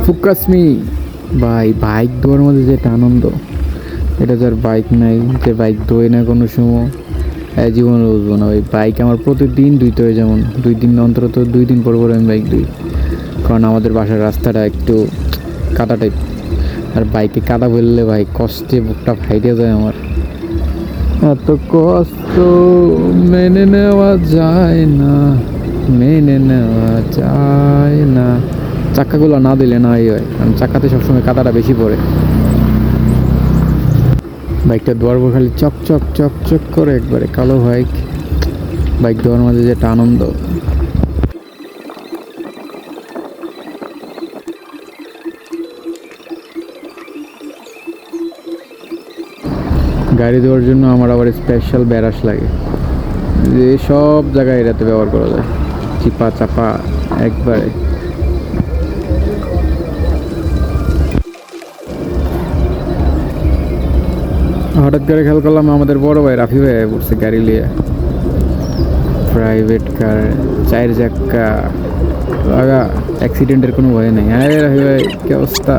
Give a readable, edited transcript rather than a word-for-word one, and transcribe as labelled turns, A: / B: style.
A: ফুকাসমি ভাই, বাইক দৌড়ার মধ্যে যেটা আনন্দ, এটা যার বাইক নাই, যে বাইক দোয় না কোনো সময়, জীবনে বুঝবো না। ওই বাইক আমার প্রতিদিন ধুইতে হয়, যেমন 2 দিন অন্তত, 2 দিন পর পর আমি বাইক ধুই, কারণ আমাদের বাসার রাস্তাটা একটু কাদা টাইপ, আর বাইকে কাদা ফেললে ভাই কষ্টে বুকটা ফাইটে যায় আমার। এত কষ্ট মেনে নেওয়া যায় না, মেনে নেওয়া যায় না। চাক্কাগুলো না দিলে না হয়, কারণ চাক্কাতে সবসময় কাদাটা বেশি পড়ে। বাইকটা ধোয়ার পর খালি চক চক চক চক করে একবারে কালো বাইক। বাইক ধোয়ার মাঝে যেটা আনন্দ। গাড়ি ধোয়ার জন্য আমার আবার স্পেশাল ব্যারাস লাগে, যে সব জায়গায় এটাতে ব্যবহার করা যায়, চিপা চাপা একবারে। হঠাৎ করে খেয়াল করলাম আমাদের বড় ভাই রাফি ভাই পড়ছে গাড়ি নিয়ে, প্রাইভেট কার, 4 চাক্কা লাগা, অ্যাক্সিডেন্টের কোনো ভয় নেই। হ্যাঁ রাফি ভাই, কি অবস্থা?